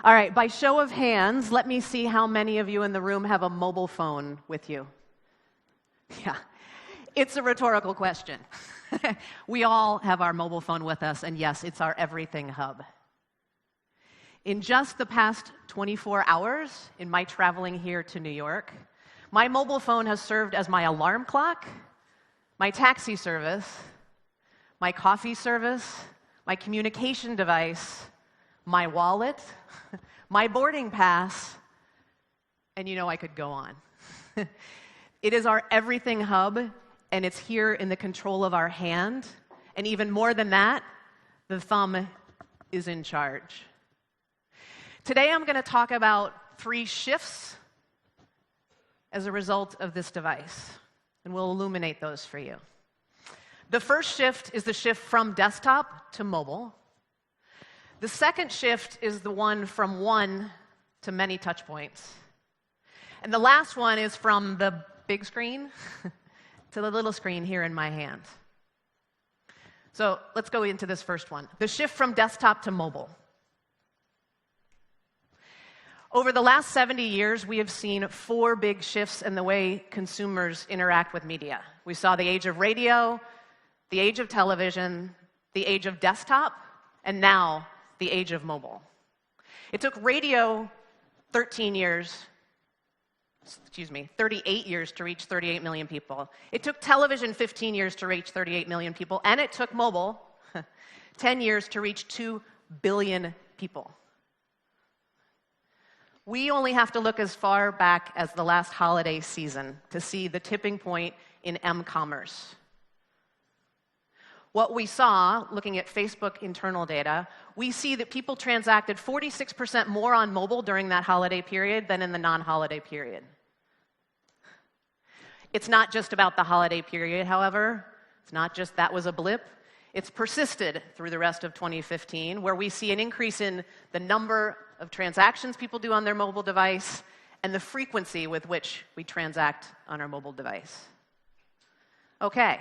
All right, by show of hands, let me see how many of you in the room have a mobile phone with you. Yeah, it's a rhetorical question. We all have our mobile phone with us, and yes, it's our everything hub. In just the past 24 hours, in my traveling here to New York, my mobile phone has served as my alarm clock, my taxi service, my coffee service, my communication device, my wallet, my boarding pass, and you know I could go on. It is our everything hub, and it's here in the control of our hand. And even more than that, the thumb is in charge. Today I'm going to talk about 3 shifts as a result of this device, and we'll illuminate those for you. The first shift is the shift from desktop to mobile. The second shift is the one from one to many touch points. And the last one is from the big screen to the little screen here in my hand. So let's go into this first one, the shift from desktop to mobile. Over the last 70 years, we have seen 4 big shifts in the way consumers interact with media. We saw the age of radio, the age of38 the age of desktop, and now the age of mobile. It took radio 38 years to reach 38 million people. It took television 15 years to reach 38 million people, and it took mobile 10 years to reach 2 billion people. We only have to look as far back as the last holiday season to see the tipping point in m-commerce. What we saw, looking at Facebook internal data, we see that people transacted 46% more on mobile during that holiday period than in the non-holiday period. It's not just about the holiday period, however. It's not just that was a blip. It's persisted through the rest of 2015, where we see an increase in the number of transactions people do on their mobile device and the frequency with which we transact on our mobile device. Okay.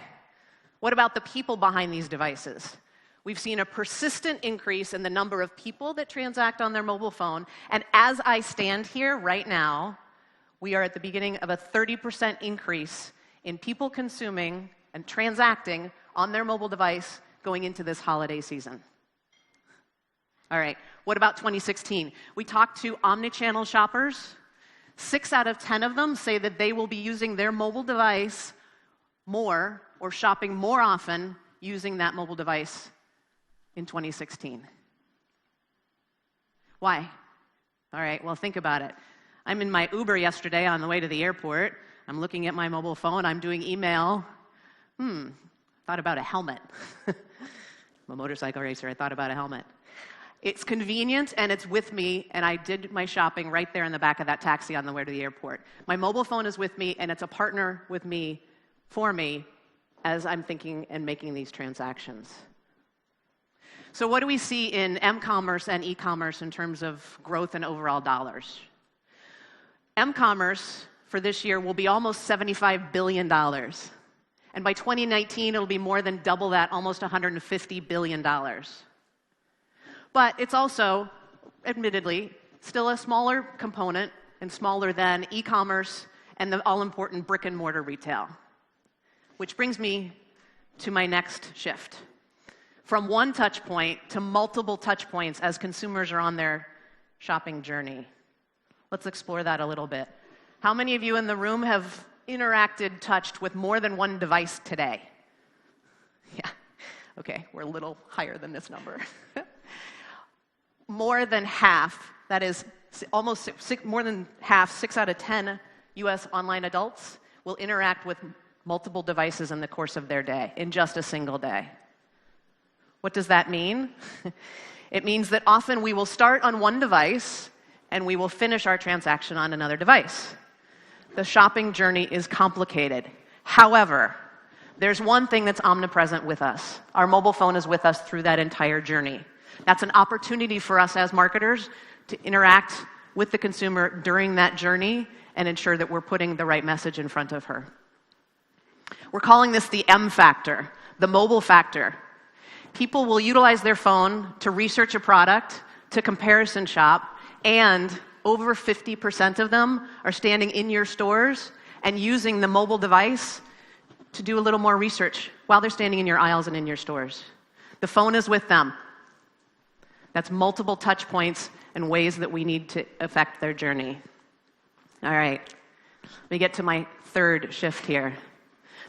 What about the people behind these devices? We've seen a persistent increase in the number of people that transact on their mobile phone, and as I stand here right now, we are at the beginning of a 30% increase in people consuming and transacting on their mobile device going into this holiday season. All right, what about 2016? We talked to omnichannel shoppers. 6 out of 10 of them say that they will be using their mobile device more or shopping more often using that mobile device in 2016. Why? All right, well, think about it. I'm in my Uber yesterday on the way to the airport. I'm looking at my mobile phone. I'm doing email. Thought about a helmet. I'm a motorcycle racer. I thought about a helmet. It's convenient, and it's with me, and I did my shopping right there in the back of that taxi on the way to the airport. My mobile phone is with me, and it's a partner with me, for me, as I'm thinking and making these transactions. So what do we see in m-commerce and e-commerce in terms of growth and overall dollars? M-commerce for this year will be almost $75 billion. And by 2019, it'll be more than double that, almost $150 billion. But it's also, admittedly, still a smaller component and smaller than e-commerce and the all-important brick-and-mortar retail. Which brings me to my next shift. From one touch point to multiple touch points as consumers are on their shopping journey. Let's explore that a little bit. How many of you in the room have interacted, touched with more than one device today? Yeah, okay, we're a little higher than this number. More than half, that is almost more than half, 6 out of 10 US online adults will interact with multiple devices in the course of their day, in just a single day. What does that mean? It means that often we will start on one device and we will finish our transaction on another device. The shopping journey is complicated. However, there's one thing that's omnipresent with us. Our mobile phone is with us through that entire journey. That's an opportunity for us as marketers to interact with the consumer during that journey and ensure that we're putting the right message in front of her. We're calling this the M factor, the mobile factor. People will utilize their phone to research a product, to comparison shop, And over 50% of them are standing in your stores and using the mobile device to do a little more research while they're standing in your aisles and in your stores. The phone is with them. That's multiple touch points and ways that we need to affect their journey. All right, let me get to my third shift here.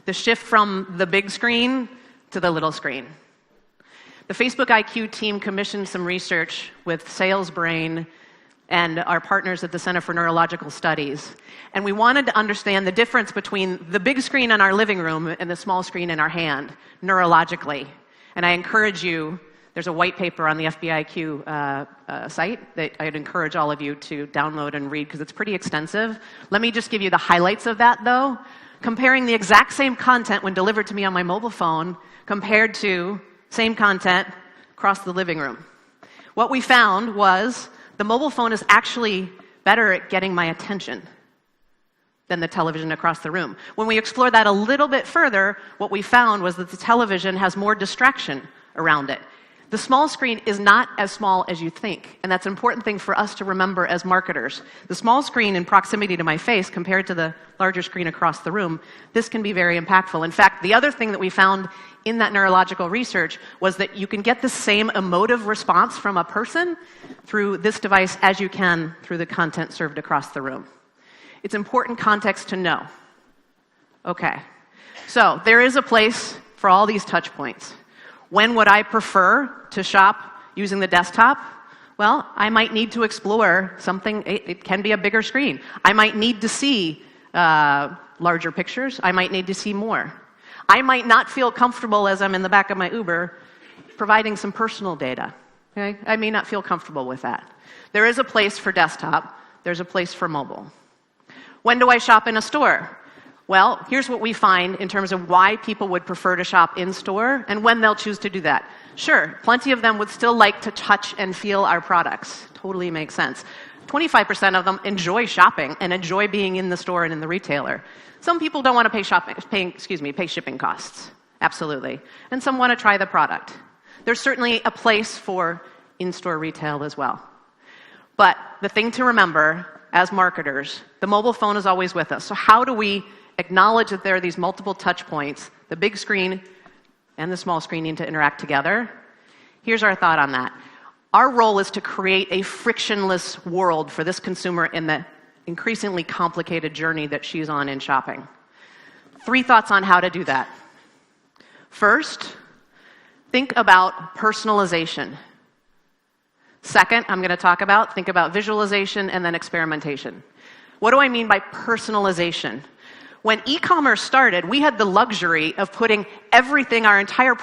The shift from the big screen to the little screen. The Facebook IQ team commissioned some research with SalesBrain and our partners at the Center for Neurological Studies. And we wanted to understand the difference between the big screen in our living room and the small screen in our hand, neurologically. And I encourage you, there's a white paper on the FBIQ site that I'd encourage all of you to download and read because it's pretty extensive. Let me just give you the highlights of that, though. Comparing the exact same content when delivered to me on my mobile phone compared to same content across the living room. What we found was the mobile phone is actually better at getting my attention than the television across the room. When we explored that a little bit further, what we found was that the television has more distraction around it. The small screen is not as small as you think, and that's an important thing for us to remember as marketers. The small screen in proximity to my face compared to the larger screen across the room, this can be very impactful. In fact, the other thing that we found in that neurological research was that you can get the same emotive response from a person through this device as you can through the content served across the room. It's important context to know. Okay, so there is a place for all these touch points. When would I prefer to shop using the desktop? Well, I might need to explore something. It can be a bigger screen. I might need to see larger pictures. I might need to see more. I might not feel comfortable as I'm in the back of my Uber providing some personal data. Okay? I may not feel comfortable with that. There is a place for desktop. There's a place for mobile. When do I shop in a store? Well, here's what we find in terms of why people would prefer to shop in store and when they'll choose to do that. Sure, plenty of them would still like to touch and feel our products. Totally makes sense. 25% of them enjoy shopping and enjoy being in the store and in the retailer. Some people don't want to pay shipping costs. Absolutely. And some want to try the product. There's certainly a place for in-store retail as well. But the thing to remember as marketers, the mobile phone is always with us. So how do we acknowledge that there are these multiple touch points, the big screen and the small screen need to interact together? Here's our thought on that. Our role is to create a frictionless world for this consumer in the increasingly complicated journey that she's on in shopping. 3 thoughts on how to do that. First, think about personalization. Second, I'm going to think about visualization and then experimentation. What do I mean by personalization? When e-commerce started, we had the luxury of putting everything, our entire